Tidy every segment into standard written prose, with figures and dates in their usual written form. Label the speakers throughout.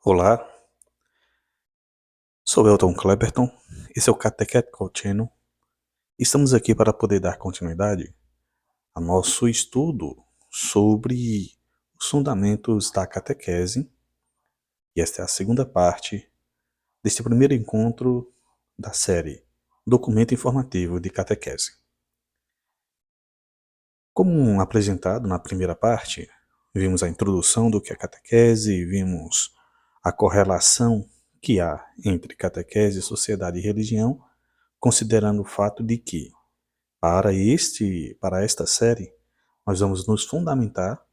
Speaker 1: Olá, sou Elton Cleberton, esse é o Catequetical Channel. Estamos aqui para poder dar continuidade ao nosso estudo sobre os fundamentos da catequese, e esta é a segunda parte deste primeiro encontro da série Documento Informativo de Catequese. Como apresentado na primeira parte, vimos a introdução do que é catequese, vimos a correlação que há entre catequese, sociedade e religião, considerando o fato de que, para esta série, nós vamos nos fundamentar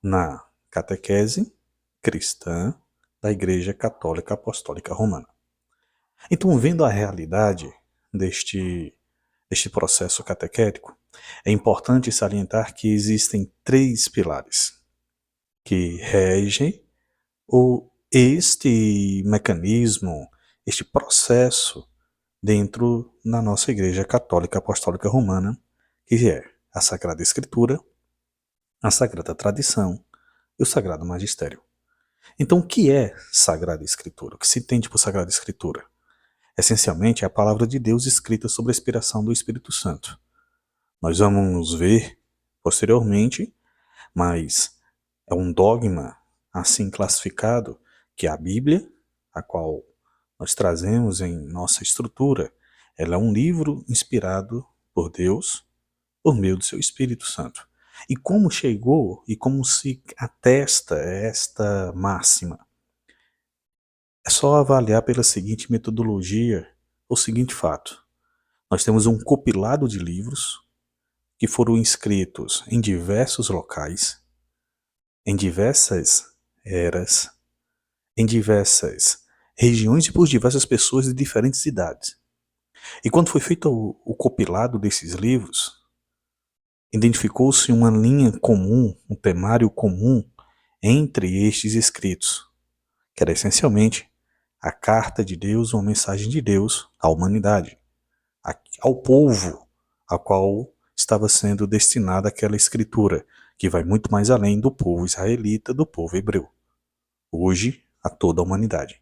Speaker 1: na catequese cristã da Igreja Católica Apostólica Romana. Então, vendo a realidade deste processo catequético, é importante salientar que existem três pilares que regem este mecanismo, este processo dentro da nossa Igreja Católica Apostólica Romana, que é a Sagrada Escritura, a Sagrada Tradição e o Sagrado Magistério. Então, o que é Sagrada Escritura? O que se entende por Sagrada Escritura? Essencialmente, é a palavra de Deus escrita sob a inspiração do Espírito Santo. Nós vamos ver posteriormente, mas é um dogma assim classificado que a Bíblia, a qual nós trazemos em nossa estrutura, ela é um livro inspirado por Deus por meio do seu Espírito Santo. E como chegou e como se atesta esta máxima? É só avaliar pela seguinte metodologia o seguinte fato. Nós temos um compilado de livros que foram escritos em diversos locais, em diversas eras, em diversas regiões e por diversas pessoas de diferentes idades. E quando foi feito o compilado desses livros, identificou-se uma linha comum, um temário comum entre estes escritos, que era essencialmente a carta de Deus, uma mensagem de Deus à humanidade, ao povo a qual estava sendo destinada aquela escritura, que vai muito mais além do povo israelita, do povo hebreu, hoje a toda a humanidade.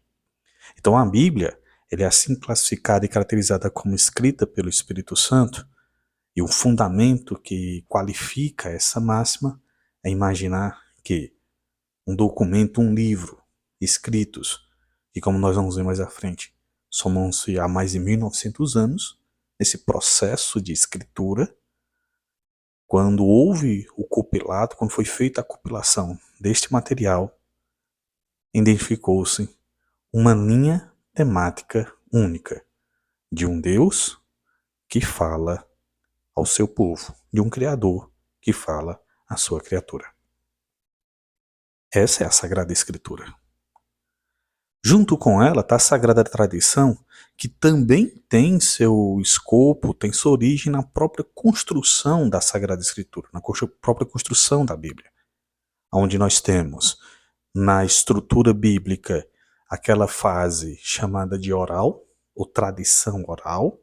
Speaker 1: Então a Bíblia, ela é assim classificada e caracterizada como escrita pelo Espírito Santo, e o fundamento que qualifica essa máxima é imaginar que um documento, um livro, escritos, e como nós vamos ver mais à frente, somam-se há mais de 1900 anos, nesse processo de escritura, quando houve o compilado, quando foi feita a compilação deste material, identificou-se uma linha temática única de um Deus que fala ao seu povo, de um Criador que fala à sua criatura. Essa é a Sagrada Escritura. Junto com ela está a Sagrada Tradição, que também tem seu escopo, tem sua origem na própria construção da Sagrada Escritura, na própria construção da Bíblia, onde nós temos na estrutura bíblica aquela fase chamada de oral, ou tradição oral,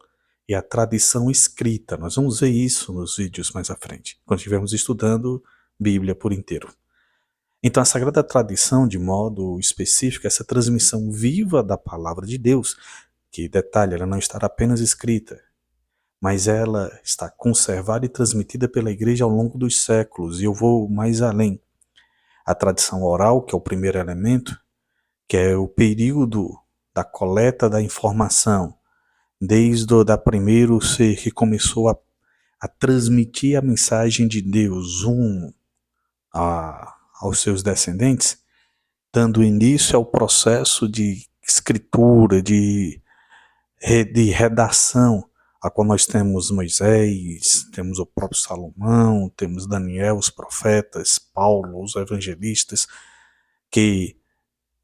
Speaker 1: e a tradição escrita. Nós vamos ver isso nos vídeos mais à frente, quando estivermos estudando Bíblia por inteiro. Então a Sagrada Tradição, de modo específico, essa transmissão viva da Palavra de Deus, que, detalhe, ela não está apenas escrita, mas ela está conservada e transmitida pela Igreja ao longo dos séculos, e eu vou mais além. A tradição oral, que é o primeiro elemento, que é o período da coleta da informação, desde o primeiro ser que começou a transmitir a mensagem de Deus aos seus descendentes, dando início ao processo de escritura, de redação, a qual nós temos Moisés, temos o próprio Salomão, temos Daniel, os profetas, Paulo, os evangelistas, que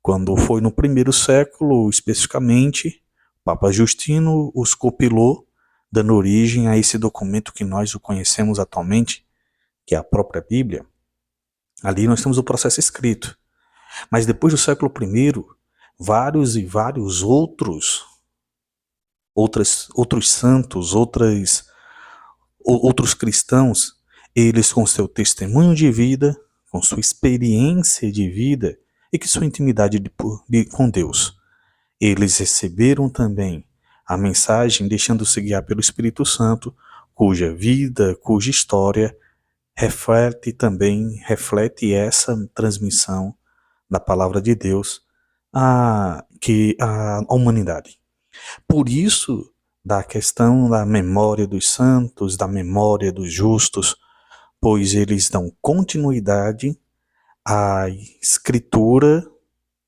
Speaker 1: quando foi no primeiro século, especificamente, Papa Justino os compilou, dando origem a esse documento que nós o conhecemos atualmente, que é a própria Bíblia. Ali nós temos o processo escrito. Mas depois do século I, vários e vários outros santos, outros cristãos, eles com seu testemunho de vida, com sua experiência de vida, e que sua intimidade com Deus. Eles receberam também a mensagem deixando-se guiar pelo Espírito Santo, cuja vida, cuja história reflete essa transmissão da palavra de Deus à humanidade. Por isso, da questão da memória dos santos, da memória dos justos, pois eles dão continuidade à escritura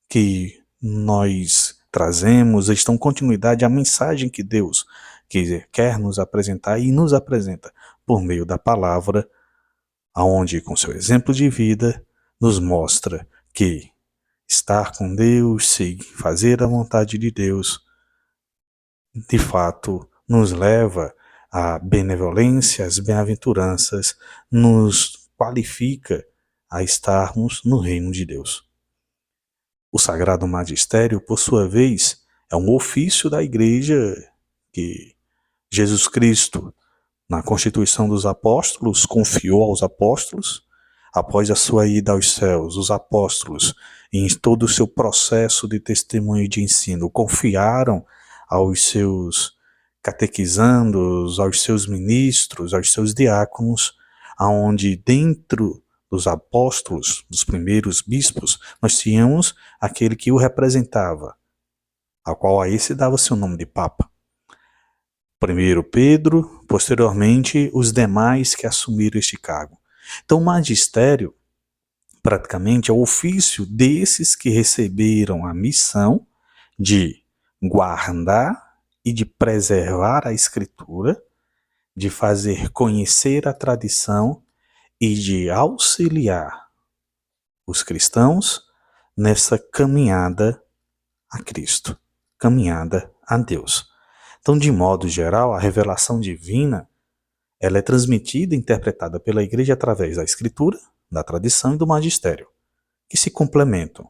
Speaker 1: que nós trazemos, eles dão continuidade à mensagem que Deus quer nos apresentar e nos apresenta por meio da palavra, aonde com seu exemplo de vida nos mostra que estar com Deus, fazer a vontade de Deus, de fato nos leva à benevolência, às bem-aventuranças, nos qualifica a estarmos no reino de Deus. O Sagrado Magistério, por sua vez, é um ofício da Igreja que Jesus Cristo, na Constituição dos Apóstolos, confiou aos apóstolos. Após a sua ida aos céus, os apóstolos, em todo o seu processo de testemunho e de ensino, confiaram aos seus catequizandos, aos seus ministros, aos seus diáconos, aonde dentro dos apóstolos, dos primeiros bispos, nós tínhamos aquele que o representava, ao qual a esse dava seu nome de Papa. Primeiro Pedro, posteriormente os demais que assumiram este cargo. Então o magistério, praticamente, é o ofício desses que receberam a missão de guardar e de preservar a Escritura, de fazer conhecer a tradição e de auxiliar os cristãos nessa caminhada a Cristo, caminhada a Deus. Então, de modo geral, a revelação divina ela é transmitida e interpretada pela Igreja através da Escritura, da tradição e do magistério, que se complementam.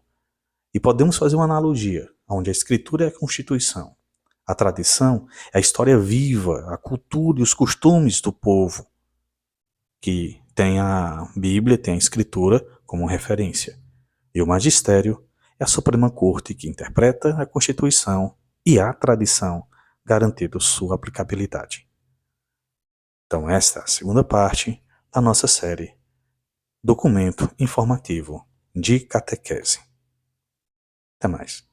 Speaker 1: E podemos fazer uma analogia, onde a Escritura é a Constituição. A tradição é a história viva, a cultura e os costumes do povo, que tem a Bíblia, tem a Escritura como referência. E o magistério é a Suprema Corte que interpreta a Constituição e a tradição, garantindo sua aplicabilidade. Então esta é a segunda parte da nossa série Documento Informativo de Catequese. Até mais.